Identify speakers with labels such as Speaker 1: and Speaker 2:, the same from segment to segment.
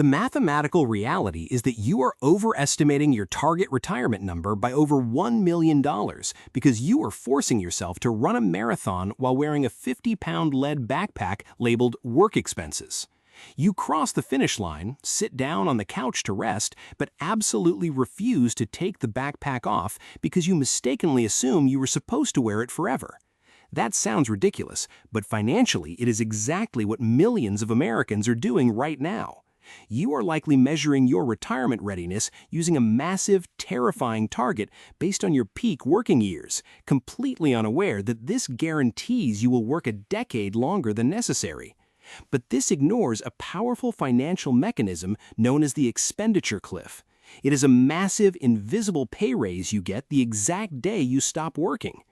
Speaker 1: The mathematical reality is that you are overestimating your target retirement number by over $1 million because you are forcing yourself to run a marathon while wearing a 50-pound lead backpack labeled work expenses. You cross the finish line, sit down on the couch to rest, but absolutely refuse to take the backpack off because you mistakenly assume you were supposed to wear it forever. That sounds ridiculous, but financially it is exactly what millions of Americans are doing right now. You are likely measuring your retirement readiness using a massive, terrifying target based on your peak working years, completely unaware that this guarantees you will work a decade longer than necessary. But this ignores a powerful financial mechanism known as the Expenditure Cliff. It is a massive, invisible pay raise you get the exact day you stop working.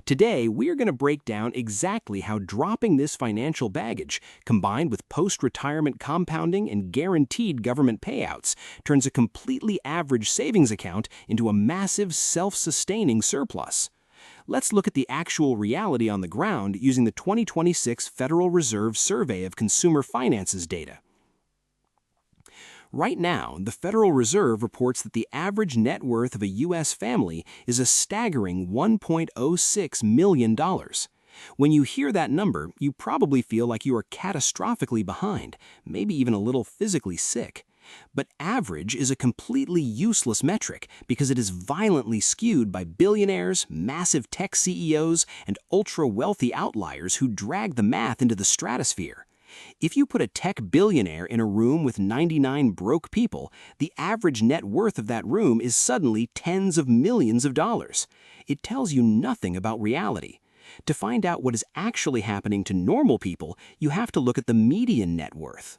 Speaker 1: Today, we are going to break down exactly how dropping this financial baggage, combined with post-retirement compounding and guaranteed government payouts, turns a completely average savings account into a massive self-sustaining surplus. Let's look at the actual reality on the ground using the 2026 Federal Reserve Survey of Consumer Finances data. Right now, the Federal Reserve reports that the average net worth of a U.S. family is a staggering $1.06 million. When you hear that number, you probably feel like you are catastrophically behind, maybe even a little physically sick. But average is a completely useless metric because it is violently skewed by billionaires, massive tech CEOs, and ultra-wealthy outliers who drag the math into the stratosphere. If you put a tech billionaire in a room with 99 broke people, the average net worth of that room is suddenly tens of millions of dollars. It tells you nothing about reality. To find out what is actually happening to normal people, you have to look at the median net worth.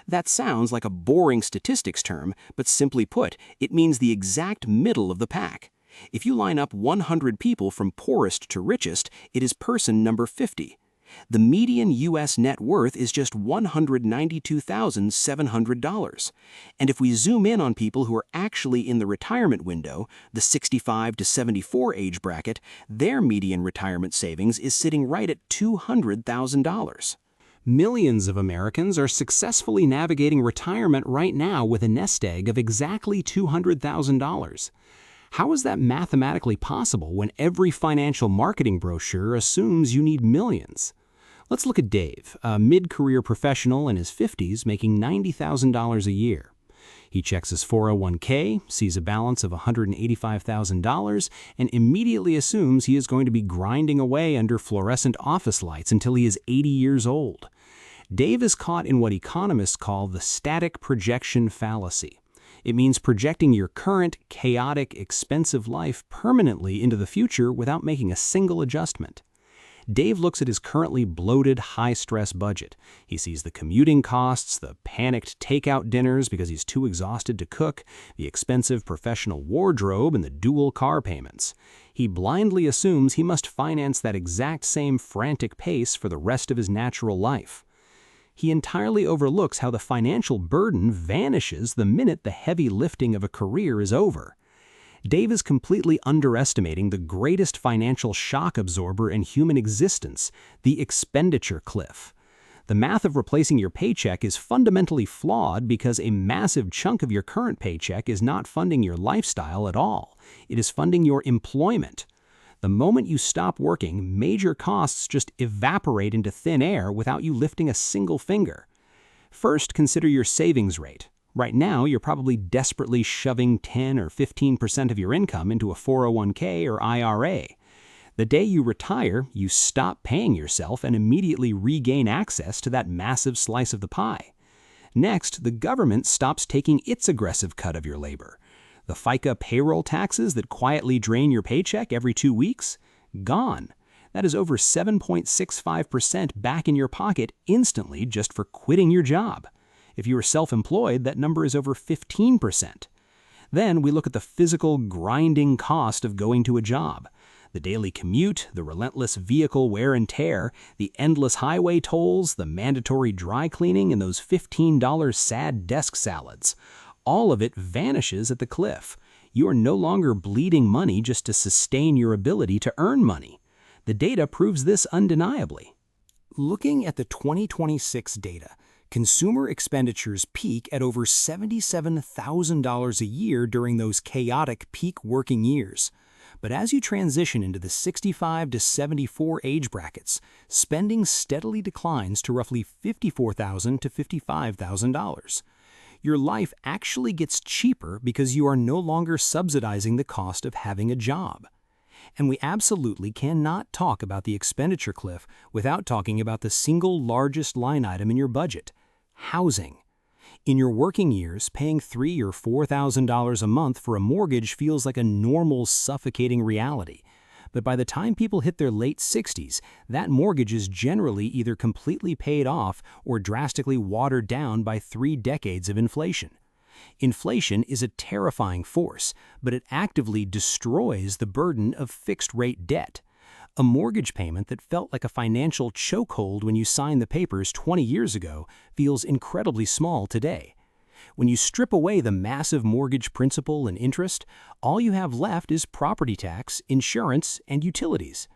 Speaker 1: That sounds like a boring statistics term, but simply put, it means the exact middle of the pack. If you line up 100 people from poorest to richest, it is person number 50. The median U.S. net worth is just $192,700. And if we zoom in on people who are actually in the retirement window, the 65 to 74 age bracket, their median retirement savings is sitting right at $200,000. Millions of Americans are successfully navigating retirement right now with a nest egg of exactly $200,000. How is that mathematically possible when every financial marketing brochure assumes you need millions? Let's look at Dave, a mid-career professional in his 50s making $90,000 a year. He checks his 401k, sees a balance of $185,000, and immediately assumes he is going to be grinding away under fluorescent office lights until he is 80 years old. Dave is caught in what economists call the static projection fallacy. It means projecting your current, chaotic, expensive life permanently into the future without making a single adjustment. Dave looks at his currently bloated, high-stress budget. He sees the commuting costs, the panicked takeout dinners because he's too exhausted to cook, the expensive professional wardrobe, and the dual car payments. He blindly assumes he must finance that exact same frantic pace for the rest of his natural life. He entirely overlooks how the financial burden vanishes the minute the heavy lifting of a career is over. Dave is completely underestimating the greatest financial shock absorber in human existence, the expenditure cliff. The math of replacing your paycheck is fundamentally flawed because a massive chunk of your current paycheck is not funding your lifestyle at all. It is funding your employment. The moment you stop working, major costs just evaporate into thin air without you lifting a single finger. First, consider your savings rate. Right now, you're probably desperately shoving 10 or 15% of your income into a 401k or IRA. The day you retire, you stop paying yourself and immediately regain access to that massive slice of the pie. Next, the government stops taking its aggressive cut of your labor. The FICA payroll taxes that quietly drain your paycheck every 2 weeks? Gone. That is over 7.65% back in your pocket instantly just for quitting your job. If you are self-employed, that number is over 15%. Then we look at the physical, grinding cost of going to a job. The daily commute, the relentless vehicle wear and tear, the endless highway tolls, the mandatory dry cleaning, and those $15 sad desk salads. All of it vanishes at the cliff. You are no longer bleeding money just to sustain your ability to earn money. The data proves this undeniably. Looking at the 2026 data, Consumer expenditures peak at over $77,000 a year during those chaotic peak working years. But as you transition into the 65 to 74 age brackets, spending steadily declines to roughly $54,000 to $55,000. Your life actually gets cheaper because you are no longer subsidizing the cost of having a job. And we absolutely cannot talk about the expenditure cliff without talking about the single largest line item in your budget: housing. In your working years, paying $3,000 or $4,000 a month for a mortgage feels like a normal, suffocating reality. But by the time people hit their late 60s, that mortgage is generally either completely paid off or drastically watered down by 3 decades of inflation. Inflation is a terrifying force, but it actively destroys the burden of fixed-rate debt. A mortgage payment that felt like a financial chokehold when you signed the papers 20 years ago feels incredibly small today. When you strip away the massive mortgage principal and interest, all you have left is property tax, insurance, and utilities.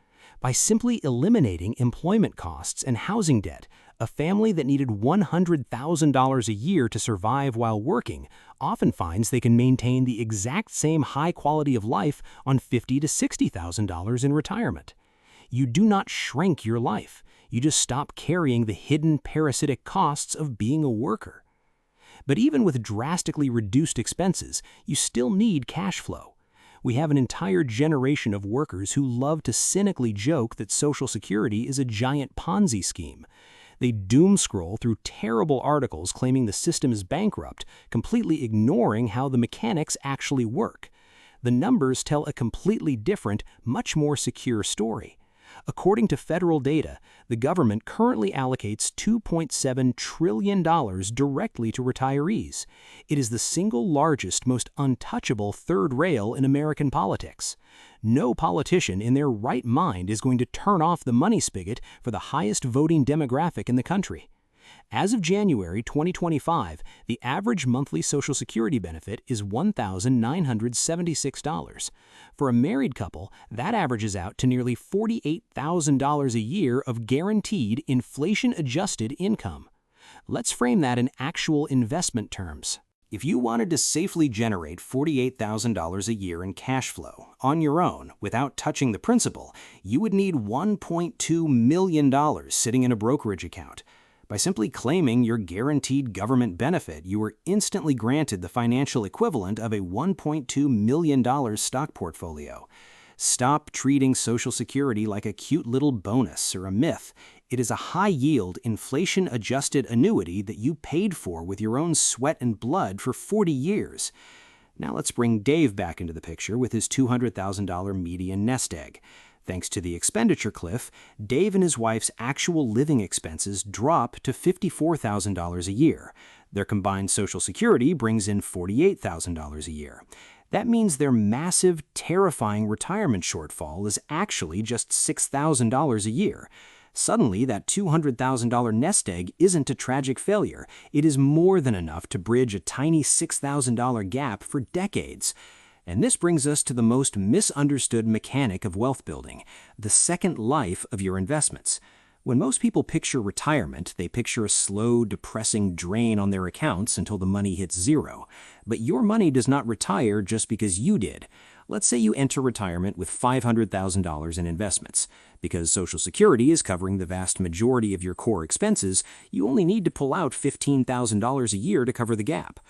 Speaker 1: By simply eliminating employment costs and housing debt, a family that needed $100,000 a year to survive while working often finds they can maintain the exact same high quality of life on $50,000 to $60,000 in retirement. You do not shrink your life. You just stop carrying the hidden parasitic costs of being a worker. But even with drastically reduced expenses, you still need cash flow. We have an entire generation of workers who love to cynically joke that Social Security is a giant Ponzi scheme. They doom scroll through terrible articles claiming the system is bankrupt, completely ignoring how the mechanics actually work. The numbers tell a completely different, much more secure story. According to federal data, the government currently allocates $2.7 trillion directly to retirees. It is the single largest, most untouchable third rail in American politics. No politician in their right mind is going to turn off the money spigot for the highest voting demographic in the country. As of January 2025, the average monthly Social Security benefit is $1,976. For a married couple, that averages out to nearly $48,000 a year of guaranteed inflation-adjusted income. Let's frame that in actual investment terms. If you wanted to safely generate $48,000 a year in cash flow on your own without touching the principal, you would need $1.2 million sitting in a brokerage account. By simply claiming your guaranteed government benefit, you were instantly granted the financial equivalent of a $1.2 million stock portfolio. Stop treating Social Security like a cute little bonus or a myth. It is a high-yield, inflation-adjusted annuity that you paid for with your own sweat and blood for 40 years. Now let's bring Dave back into the picture with his $200,000 median nest egg. Thanks to the expenditure cliff, Dave and his wife's actual living expenses drop to $54,000 a year. Their combined Social Security brings in $48,000 a year. That means their massive, terrifying retirement shortfall is actually just $6,000 a year. Suddenly, that $200,000 nest egg isn't a tragic failure. It is more than enough to bridge a tiny $6,000 gap for decades. And this brings us to the most misunderstood mechanic of wealth building, the second life of your investments. When most people picture retirement, they picture a slow, depressing drain on their accounts until the money hits zero. But your money does not retire just because you did. Let's say you enter retirement with $500,000 in investments. Because Social Security is covering the vast majority of your core expenses, you only need to pull out $15,000 a year to cover the gap.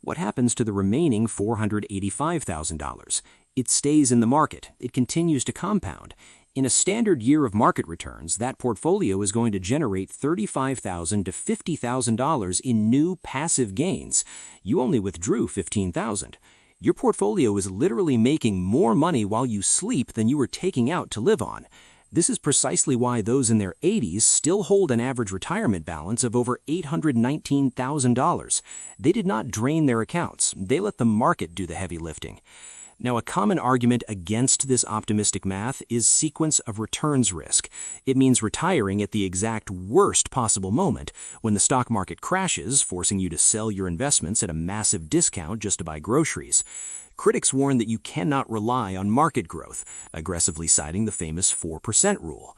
Speaker 1: What happens to the remaining $485,000? It stays in the market. It continues to compound. In a standard year of market returns, that portfolio is going to generate $35,000 to $50,000 in new passive gains. You only withdrew $15,000. Your portfolio is literally making more money while you sleep than you were taking out to live on. This is precisely why those in their 80s still hold an average retirement balance of over $819,000. They did not drain their accounts. They let the market do the heavy lifting. Now, a common argument against this optimistic math is sequence of returns risk. It means retiring at the exact worst possible moment, when the stock market crashes, forcing you to sell your investments at a massive discount just to buy groceries. Critics warn that you cannot rely on market growth, aggressively citing the famous 4% rule.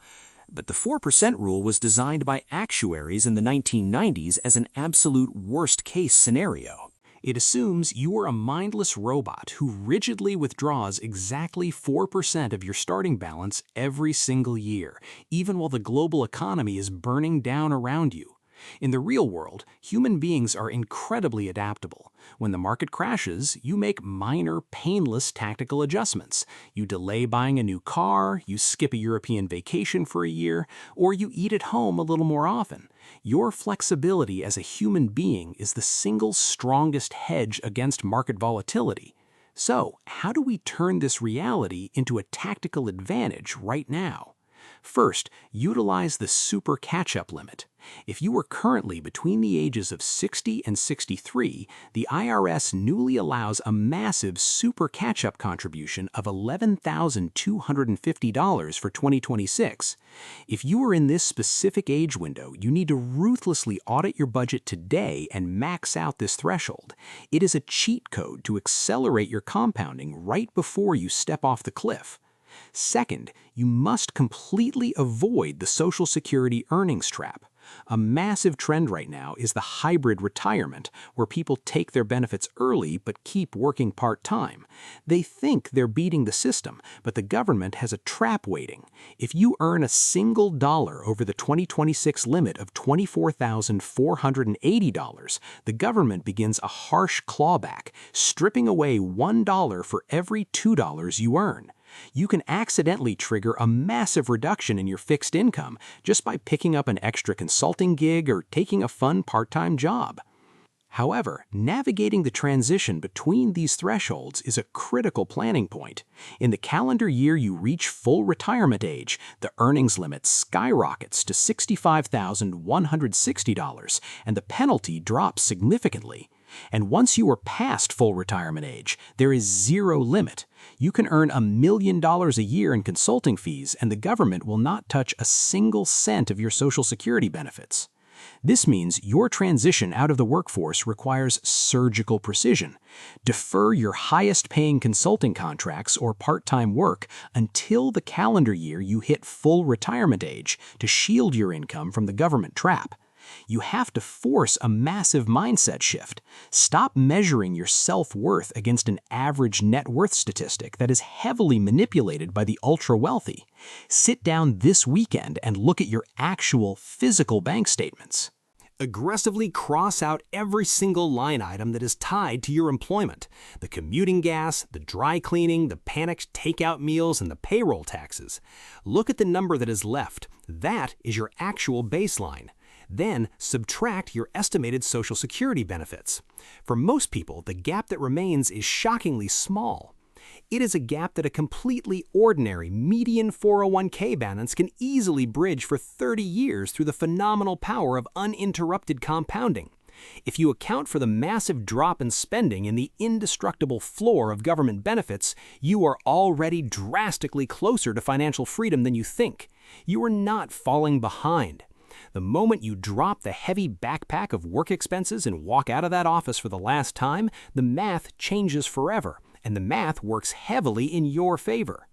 Speaker 1: But the 4% rule was designed by actuaries in the 1990s as an absolute worst-case scenario. It assumes you are a mindless robot who rigidly withdraws exactly 4% of your starting balance every single year, even while the global economy is burning down around you. In the real world, human beings are incredibly adaptable. When the market crashes, you make minor, painless tactical adjustments. You delay buying a new car, you skip a European vacation for a year, or you eat at home a little more often. Your flexibility as a human being is the single strongest hedge against market volatility. So, how do we turn this reality into a tactical advantage right now? First, utilize the super catch-up limit. If you are currently between the ages of 60 and 63, the IRS newly allows a massive super catch-up contribution of $11,250 for 2026. If you are in this specific age window, you need to ruthlessly audit your budget today and max out this threshold. It is a cheat code to accelerate your compounding right before you step off the cliff. Second, you must completely avoid the Social Security earnings trap. A massive trend right now is the hybrid retirement, where people take their benefits early but keep working part-time. They think they're beating the system, but the government has a trap waiting. If you earn a single dollar over the 2026 limit of $24,480, the government begins a harsh clawback, stripping away $1 for every $2 you earn. You can accidentally trigger a massive reduction in your fixed income just by picking up an extra consulting gig or taking a fun part-time job. However, navigating the transition between these thresholds is a critical planning point. In the calendar year you reach full retirement age, the earnings limit skyrockets to $65,160, and the penalty drops significantly. And once you are past full retirement age, there is zero limit. You can earn $1 million a year in consulting fees, and the government will not touch a single cent of your Social Security benefits. This means your transition out of the workforce requires surgical precision. Defer your highest-paying consulting contracts or part-time work until the calendar year you hit full retirement age to shield your income from the government trap. You have to force a massive mindset shift. Stop measuring your self-worth against an average net worth statistic that is heavily manipulated by the ultra-wealthy. Sit down this weekend and look at your actual physical bank statements. Aggressively cross out every single line item that is tied to your employment. The commuting gas, the dry cleaning, the panicked takeout meals, and the payroll taxes. Look at the number that is left. That is your actual baseline. Then subtract your estimated Social Security benefits. For most people, the gap that remains is shockingly small. It is a gap that a completely ordinary median 401k balance can easily bridge for 30 years through the phenomenal power of uninterrupted compounding. If you account for the massive drop in spending and the indestructible floor of government benefits, you are already drastically closer to financial freedom than you think. You are not falling behind. The moment you drop the heavy backpack of work expenses and walk out of that office for the last time, the math changes forever, and the math works heavily in your favor.